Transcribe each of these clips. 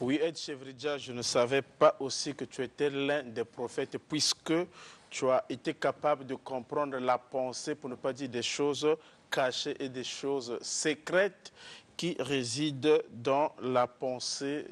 Oui, Ed Chevridja, je ne savais pas aussi que tu étais l'un des prophètes, puisque tu as été capable de comprendre la pensée, pour ne pas dire des choses cachées et des choses secrètes qui résident dans la pensée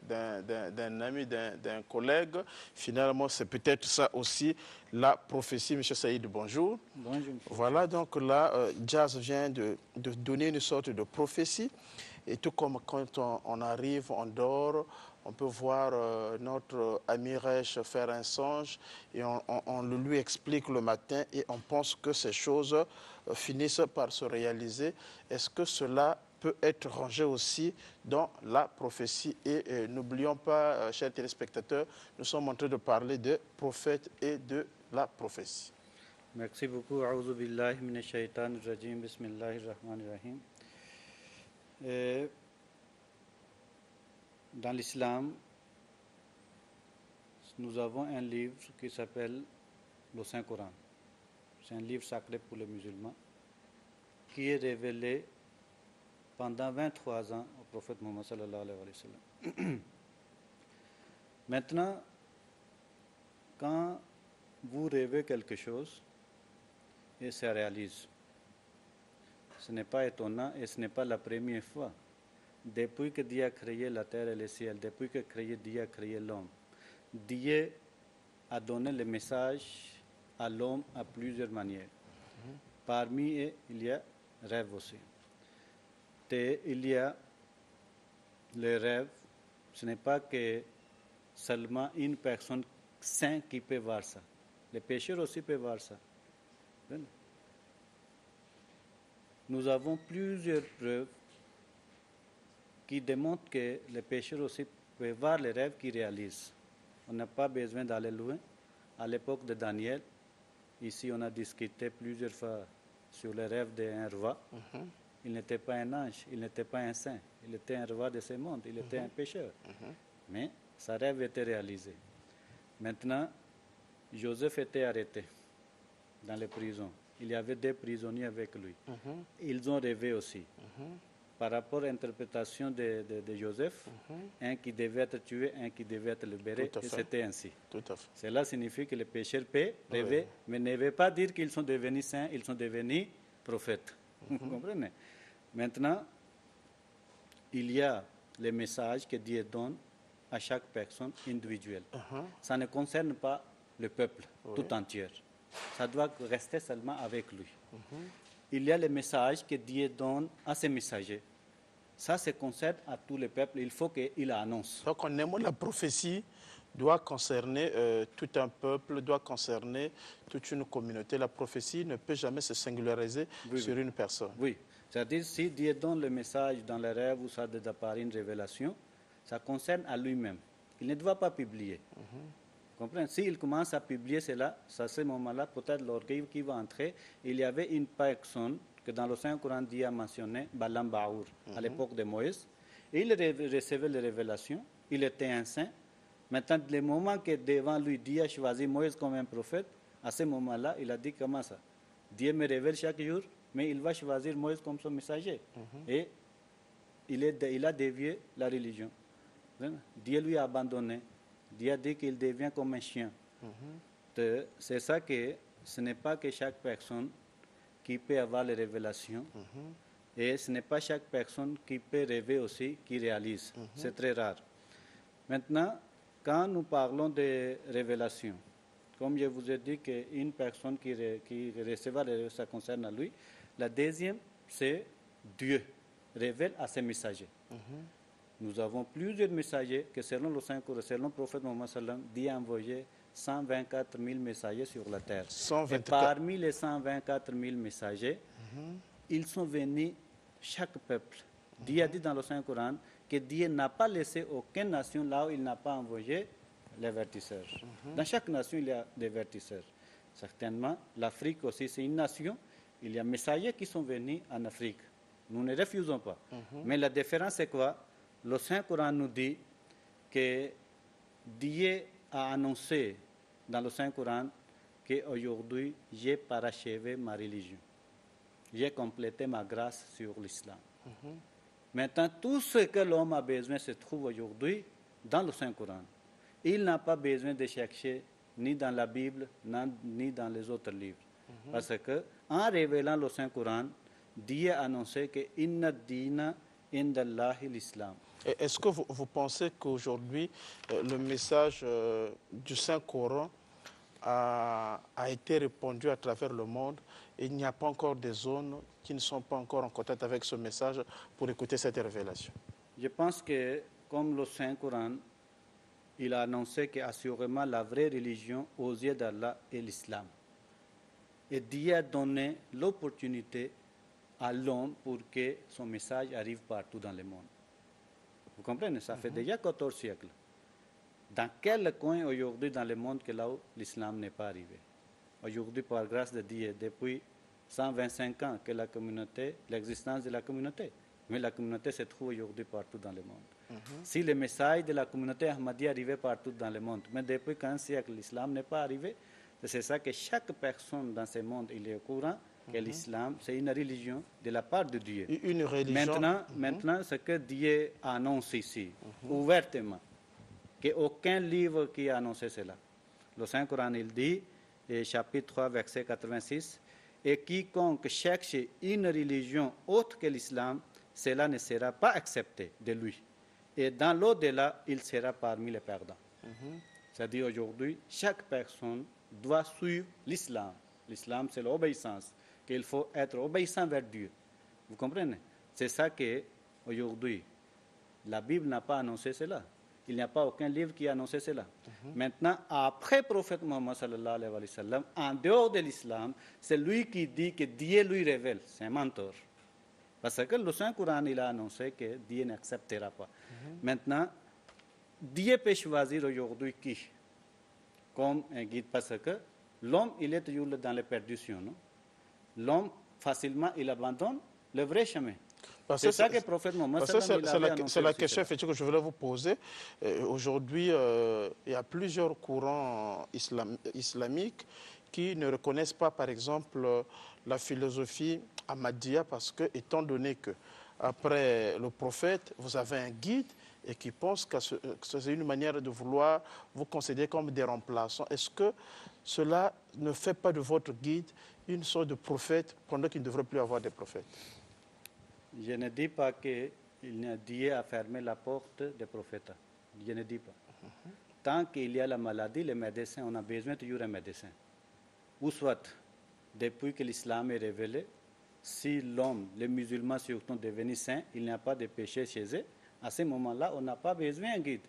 d'un ami, d'un collègue. Finalement, c'est peut-être ça aussi la prophétie. Monsieur Saïd, bonjour. Bonjour. Voilà, donc là, Jazz vient de donner une sorte de prophétie. Et tout comme quand on arrive, on dort, on peut voir notre ami Rech faire un songe et on le lui explique le matin et on pense que ces choses finissent par se réaliser. Est-ce que cela peut être rangé aussi dans la prophétie? Et n'oublions pas, chers téléspectateurs, nous sommes en train de parler de prophètes et de la prophétie. Merci beaucoup. A'udhu billahi minash shaitanir rajim. Bismillahir rahmanir rahim. Dans l'islam, nous avons un livre qui s'appelle le Saint-Coran. C'est un livre sacré pour les musulmans qui est révélé pendant 23 ans au prophète Mohammed sallallahu alayhi wa sallam. Maintenant, quand vous rêvez quelque chose et ça réalise, ce n'est pas étonnant et ce n'est pas la première fois. Depuis que Dieu a créé la terre et le ciel, depuis que Dieu a créé l'homme, Dieu a donné le message à l'homme à plusieurs manières. Parmi eux, il y a rêve aussi. Et il y a le rêve, ce n'est pas que seulement une personne sainte qui peut voir ça. Les pécheurs aussi peuvent voir ça. Nous avons plusieurs preuves qui démontrent que les pécheurs aussi peuvent voir les rêves qu'ils réalisent. On n'a pas besoin d'aller loin. À l'époque de Daniel, ici on a discuté plusieurs fois sur les rêves d'un roi. Il n'était pas un ange, il n'était pas un saint, il était un roi de ce monde, il était un pécheur. Mais sa rêve était réalisé. Maintenant, Joseph était arrêté dans les prisons. Il y avait 2 prisonniers avec lui. Ils ont rêvé aussi. Par rapport à l'interprétation de Joseph, un qui devait être tué, un qui devait être libéré, et c'était ainsi. Cela signifie que les pécheurs peuvent rêver, mais ne veut pas dire qu'ils sont devenus saints, ils sont devenus prophètes. Vous comprenez? Maintenant, il y a les messages que Dieu donne à chaque personne individuelle. Ça ne concerne pas le peuple tout entier. Ça doit rester seulement avec lui. Il y a les messages que Dieu donne à ses messagers. Ça se concerne à tous les peuples. Il faut qu'il annonce. Donc, en un mot, la prophétie doit concerner tout un peuple, doit concerner toute une communauté. La prophétie ne peut jamais se singulariser sur une personne. Oui, c'est-à-dire si Dieu donne le message dans les rêves ou ça d'apparaître une révélation, ça concerne à lui-même. Il ne doit pas publier. Comprenez? S'il commence à publier cela, à ce moment-là, peut-être l'orgueil qui va entrer. Il y avait une personne que dans le Saint-Coran, Dieu a mentionné, Balaam Baour, à l'époque de Moïse. Et il recevait les révélations, il était un saint. Maintenant, le moment que devant lui, Dieu a choisi Moïse comme un prophète, à ce moment-là, il a dit comment ça? Dieu me révèle chaque jour, mais il va choisir Moïse comme son messager. Et il a dévié la religion. Dieu lui a abandonné. Dieu a dit qu'il devient comme un chien. C'est ça que ce n'est pas que chaque personne qui peut avoir les révélations et ce n'est pas chaque personne qui peut rêver aussi, qui réalise. C'est très rare. Maintenant, quand nous parlons de révélation, comme je vous ai dit qu'une personne qui recevra les révélations, ça concerne à lui. La deuxième, c'est Dieu révèle à ses messagers. Nous avons plusieurs messagers que selon le Saint-Coran, selon le prophète Mohammed sallam, Dieu a envoyé 124 000 messagers sur la terre. 124. Et parmi les 124 000 messagers, ils sont venus chaque peuple. Dieu a dit dans le Saint-Coran que Dieu n'a pas laissé aucune nation là où il n'a pas envoyé les vertisseurs. Dans chaque nation, il y a des vertisseurs. Certainement, l'Afrique aussi, c'est une nation. Il y a des messagers qui sont venus en Afrique. Nous ne refusons pas. Mais la différence, c'est quoi? Le Saint-Coran nous dit que Dieu a annoncé dans le Saint-Coran qu'aujourd'hui, j'ai parachevé ma religion. J'ai complété ma grâce sur l'islam. Maintenant, tout ce que l'homme a besoin se trouve aujourd'hui dans le Saint-Coran. Il n'a pas besoin de chercher ni dans la Bible, ni dans les autres livres. Parce que, en révélant le Saint-Coran, Dieu a annoncé que « Inna dina indallahi l'islam ». Est-ce que vous pensez qu'aujourd'hui, le message du Saint-Coran a été répandu à travers le monde et il n'y a pas encore des zones qui ne sont pas encore en contact avec ce message pour écouter cette révélation? Je pense que, comme le Saint-Coran, il a annoncé qu'assurément la vraie religion aux yeux d'Allah est l'islam. Et Dieu a donné l'opportunité à l'homme pour que son message arrive partout dans le monde. Vous comprenez? Ça fait déjà 14 siècles. Dans quel coin aujourd'hui dans le monde que là où l'islam n'est pas arrivé? Aujourd'hui, par grâce de Dieu, depuis 125 ans que l'existence de la communauté, mais la communauté se trouve aujourd'hui partout dans le monde. Si le message de la communauté Ahmadiyya arrivait partout dans le monde, mais depuis 15 siècles, l'islam n'est pas arrivé, c'est ça que chaque personne dans ce monde, il est au courant que l'islam, c'est une religion de la part de Dieu. Une religion. Maintenant, ce que Dieu annonce ici, ouvertement, qu'aucun livre qui a annoncé cela. Le Saint-Coran, il dit, chapitre 3, verset 86, « Et quiconque cherche une religion autre que l'islam, cela ne sera pas accepté de lui. Et dans l'au-delà, il sera parmi les perdants. » C'est-à-dire aujourd'hui, chaque personne doit suivre l'islam. L'islam, c'est l'obéissance, qu'il faut être obéissant vers Dieu. Vous comprenez? C'est ça qu'aujourd'hui, la Bible n'a pas annoncé cela. Il n'y a pas aucun livre qui a annoncé cela. Maintenant, après le prophète Mohammed sallallahu alayhi wa sallam, en dehors de l'islam, c'est lui qui dit que Dieu lui révèle. C'est un menteur. Parce que le Saint-Coran, il a annoncé que Dieu n'acceptera pas. Maintenant, Dieu peut choisir aujourd'hui qui comme un guide, parce que l'homme, il est toujours dans les perditions. L'homme, facilement, il abandonne le vrai chemin. C'est ça que le prophète Mohammed c'est la question que je voulais vous poser. Aujourd'hui, il y a plusieurs courants islamiques qui ne reconnaissent pas, par exemple, la philosophie Ahmadiyya, parce que, étant donné que après le prophète, vous avez un guide et qui pense que c'est une manière de vouloir vous considérer comme des remplaçants. Est-ce que cela ne fait pas de votre guide une sorte de prophète pendant qu'il ne devrait plus avoir des prophètes? Je ne dis pas qu'il n'a Dieu à fermer la porte des prophètes. Je ne dis pas. Tant qu'il y a la maladie, les médecins, on a besoin toujours d'un médecin. Ou soit, depuis que l'islam est révélé, si l'homme, les musulmans surtout, sont devenus saints, il n'y a pas de péché chez eux, à ce moment-là, on n'a pas besoin d'un guide.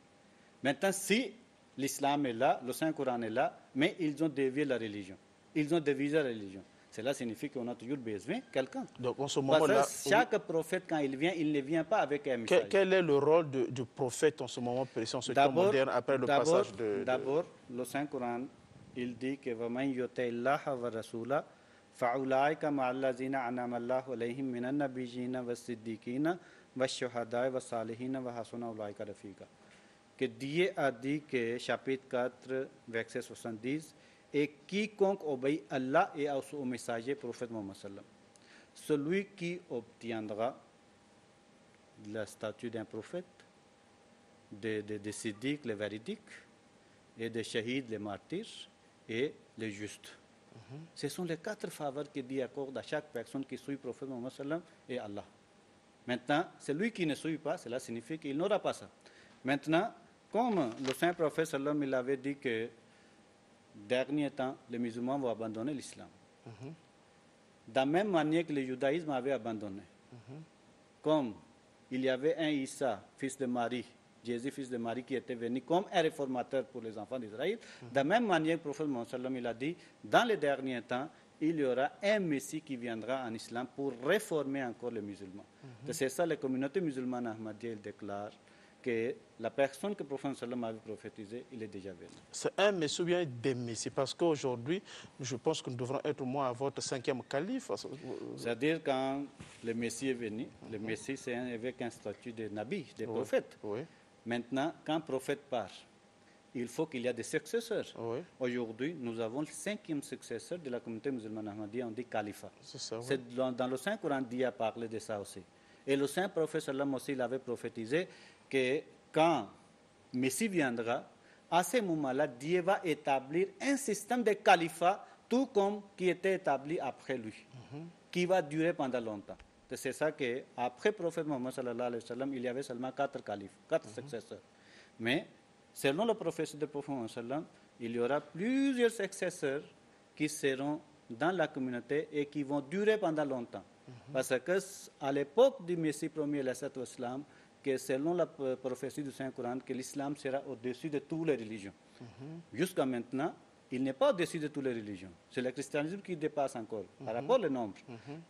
Maintenant, si l'islam est là, le Saint-Coran est là, mais ils ont dévié la religion, ils ont divisé la religion. Cela signifie qu'on a toujours besoin de quelqu'un. Donc, en ce moment-là, parce que chaque prophète, quand il vient, il ne vient pas avec un message. Quel est le rôle du prophète en ce moment précis, en ce temps moderne, après le passage de... D'abord, le Saint-Coran, il dit que « وَمَنْ يُطِعِ اللَّهَ وَرَسُولَهُ فَأُولَٰئِكَ مَعَ الَّذِينَ أَنْعَمَ اللَّهُ عَلَيْهِم مِّنَ النَّبِيِّينَ وَالصِّدِّيقِينَ وَالشُّهَدَاءِ وَالصَّالِحِينَ وَحَسُنَ أُولَٰئِكَ رَفِيقًا » Que Dieu a dit que, chapitre 4, verset 70, et quiconque obéit à Allah et au messager prophète Mohammed sallam. Celui qui obtiendra le statut d'un prophète, de siddiq, les véridiques, et de shahid, les martyrs, et les justes. Ce sont les 4 faveurs que Dieu accorde à chaque personne qui suit le prophète Mohammed sallam et Allah. Maintenant, celui qui ne suit pas, cela signifie qu'il n'aura pas ça. Maintenant, comme le saint prophète sallam, il avait dit que dernier temps, les musulmans vont abandonner l'islam. De la même manière que le judaïsme avait abandonné. Comme il y avait un Issa, fils de Marie, Jésus, fils de Marie, qui était venu comme un réformateur pour les enfants d'Israël, de la même manière, le prophète Mohammed il a dit, dans les derniers temps, il y aura un Messie qui viendra en islam pour réformer encore les musulmans. C'est ça, la communauté musulmane Ahmadiyya déclare que la personne que le prophète sallam avait prophétisé, il est déjà venu. C'est un messie ou bien des messies? Parce qu'aujourd'hui, je pense que nous devrons être au moins à votre 5e calife. C'est-à-dire quand le messie est venu, le messie c'est avec un statut de nabi, de prophète. Oui. Maintenant, quand le prophète part, il faut qu'il y ait des successeurs. Oui. Aujourd'hui, nous avons le 5e successeur de la communauté musulmane ahmadiyya, on dit califat. C'est ça, oui. C'est dans le Saint-Coran, Dieu a parlé de ça aussi. Et le Saint-Prophète sallam aussi, il avait prophétisé que quand Messie viendra, à ce moment-là, Dieu va établir un système de califat, tout comme qui était établi après lui, qui va durer pendant longtemps. C'est ça qu'après le prophète Mohammed sallallahu alayhi wa sallam, il y avait seulement 4 califes, 4 successeurs. Mais selon le prophétie du prophète Mohammed sallallahu alayhi wa sallam, il y aura plusieurs successeurs qui seront dans la communauté et qui vont durer pendant longtemps. Parce qu'à l'époque du Messie premier, l'islam, que selon la prophétie du Saint-Coran, que l'islam sera au-dessus de toutes les religions. Jusqu'à maintenant, il n'est pas au-dessus de toutes les religions. C'est le christianisme qui dépasse encore par rapport au nombre.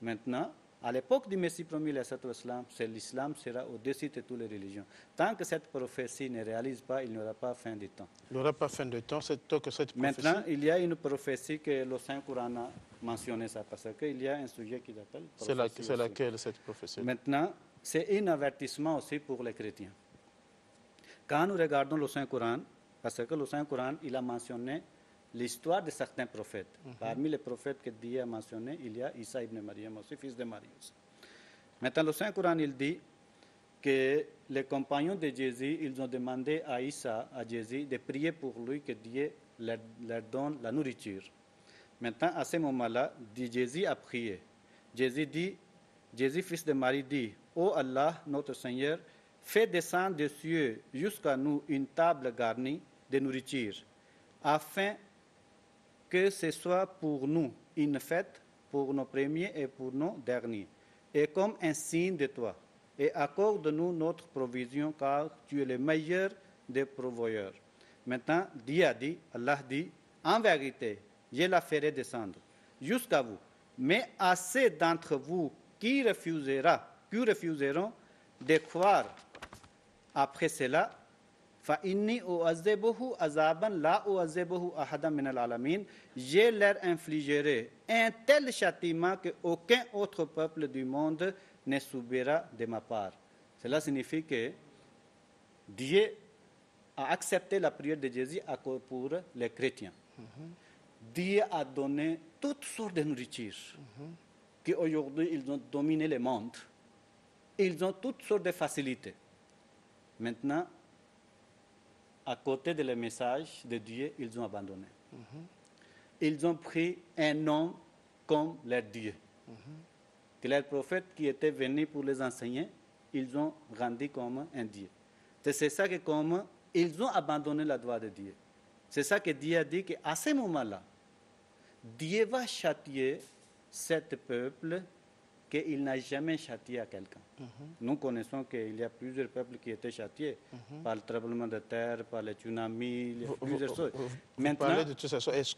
Maintenant, à l'époque du Messie premier, c'est l'islam sera au-dessus de toutes les religions. Tant que cette prophétie ne réalise pas, il n'y aura pas fin de temps. Il n'y aura pas fin de temps, tant que cette prophétie... Maintenant, il y a une prophétie que le Saint-Coran a mentionné ça, parce qu'il y a un sujet qui s'appelle... C'est laquelle, cette prophétie? Maintenant, c'est un avertissement aussi pour les chrétiens. Quand nous regardons le Saint-Coran, parce que le Saint-Coran, il a mentionné l'histoire de certains prophètes. Parmi les prophètes que Dieu a mentionnés, il y a Isa ibn Maryam aussi, fils de Marie aussi. Maintenant, le Saint-Coran, il dit que les compagnons de Jésus, ils ont demandé à Isa, à Jésus, de prier pour lui, que Dieu leur donne la nourriture. Maintenant, à ce moment-là, Jésus a prié. Jésus, fils de Marie, dit, « Ô Allah, notre Seigneur, fais descendre des cieux jusqu'à nous une table garnie de nourriture, afin que ce soit pour nous une fête, pour nos premiers et pour nos derniers, et comme un signe de toi. Et accorde-nous notre provision, car tu es le meilleur des pourvoyeurs. » Maintenant, Allah dit, « En vérité, je la ferai descendre jusqu'à vous. Mais assez d'entre vous qui refuseront de croire après cela, فَإِنِّي أُعَذِّبُهُ عَذَابًا لَا أُعَذِّبُهُ أَحَدًا مِنَ الْعَالَمِينَ. Je leur infligerai un tel châtiment qu'aucun autre peuple du monde ne subira de ma part. Cela signifie que Dieu a accepté la prière de Jésus pour les chrétiens. Dieu a donné toutes sortes de nourriture qu'aujourd'hui ils ont dominé le monde. Ils ont toutes sortes de facilités. Maintenant, à côté de le message de Dieu, ils ont abandonné. Ils ont pris un homme comme leur Dieu. Que les prophètes qui étaient venus pour les enseigner, ils ont rendu comme un Dieu. C'est ça que comme ils ont abandonné la voie de Dieu. C'est ça que Dieu a dit qu'à ce moment-là, Dieu va châtier ce peuple qu'il n'a jamais châtié à quelqu'un. Nous connaissons qu'il y a plusieurs peuples qui étaient châtiés par le tremblement de terre, par les tsunamis, plusieurs choses. Vous parlez de tout ça. Est-ce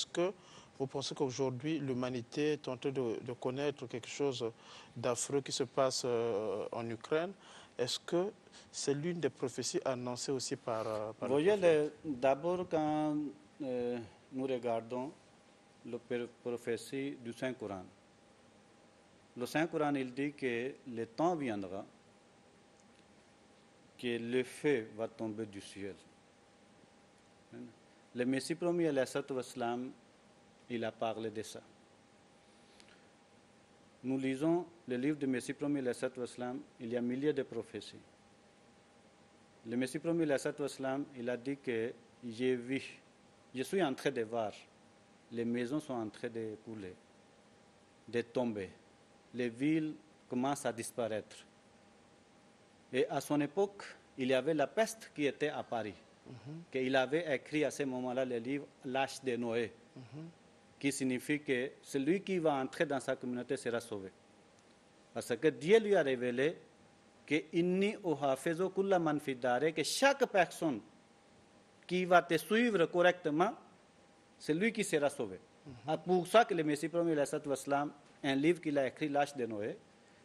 que vous pensez qu'aujourd'hui, l'humanité est en train de connaître quelque chose d'affreux qui se passe en Ukraine? Est-ce que c'est l'une des prophéties annoncées aussi par Vous voyez, d'abord, quand nous regardons la prophétie du Saint-Coran, le Saint-Coran, il dit que le temps viendra, que le feu va tomber du ciel. Le Messie premier, l'islam, il a parlé de ça. Nous lisons le livre du Messie premier, l'islam, il y a milliers de prophéties. Le Messie premier, l'islam, il a dit que j'ai vu, je suis en train de voir, les maisons sont en train de couler, de tomber. Les villes commencent à disparaître. Et à son époque, il y avait la peste qui était à Paris. Il avait écrit à ce moment-là le livre L'Arche de Noé, qui signifie que celui qui va entrer dans sa communauté sera sauvé. Parce que Dieu lui a révélé que inni uhafizu kulla man fi dare, que chaque personne qui va te suivre correctement, c'est lui qui sera sauvé. Pour ça que le Messie premier, un livre qu'il a écrit, L'Arche de Noé,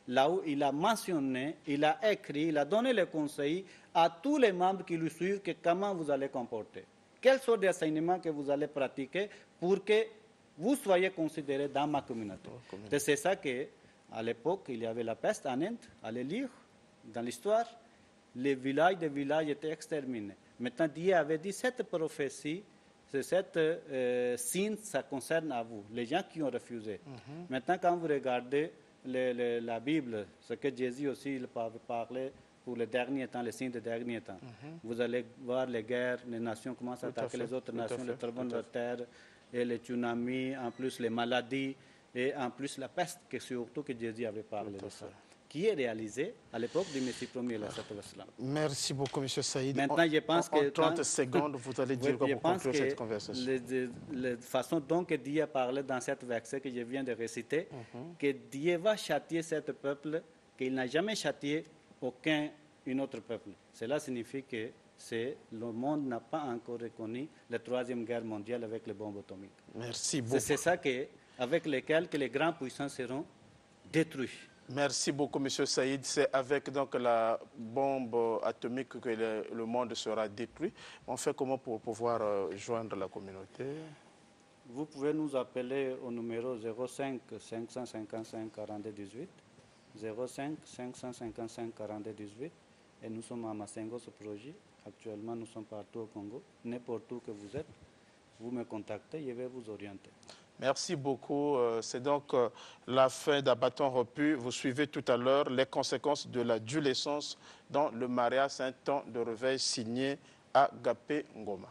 là où il a mentionné, il a écrit, il a donné les conseils à tous les membres qui lui suivent que comment vous allez comporter, quels sont les enseignements que vous allez pratiquer pour que vous soyez considérés dans ma communauté. C'est ça qu'à l'époque, il y avait la peste en Inde, allez lire dans l'histoire, les villages étaient exterminés. Maintenant, Dieu avait dit, cette prophétie, cette signe, ça concerne à vous, les gens qui ont refusé. Maintenant, quand vous regardez la Bible, ce que Jésus aussi il parlait pour les derniers temps, les signes des derniers temps, vous allez voir les guerres, les nations commencent à attaquer les autres nations, les tremblements de terre, et les tsunamis, en plus les maladies, et en plus la peste, que surtout que Jésus avait parlé de ça, qui est réalisé à l'époque du Messie premier. Merci beaucoup, M. Saïd. Maintenant, je pense que... En 30 secondes, vous allez dire quoi pour conclure cette conversation. La façon dont Dieu a parlé dans cette verset que je viens de réciter, que Dieu va châtier ce peuple, qu'il n'a jamais châtié aucun autre peuple. Cela signifie que le monde n'a pas encore reconnu la Troisième Guerre mondiale avec les bombes atomiques. Merci beaucoup. C'est ça avec lesquelles que les grandes puissances seront détruites. Merci beaucoup, M. Saïd. C'est avec donc la bombe atomique que le monde sera détruit. On fait comment pour pouvoir joindre la communauté? Vous pouvez nous appeler au numéro 05 555 42 18, 05 555 42 18, et nous sommes à Massengo, ce projet. Actuellement, nous sommes partout au Congo. N'importe où que vous êtes, vous me contactez, je vais vous orienter. Merci beaucoup. C'est donc la fin d'un bâton rompu. Vous suivez tout à l'heure les conséquences de la dulescence dans le mariage. C'est un temps de réveil signé Agapé Ngoma.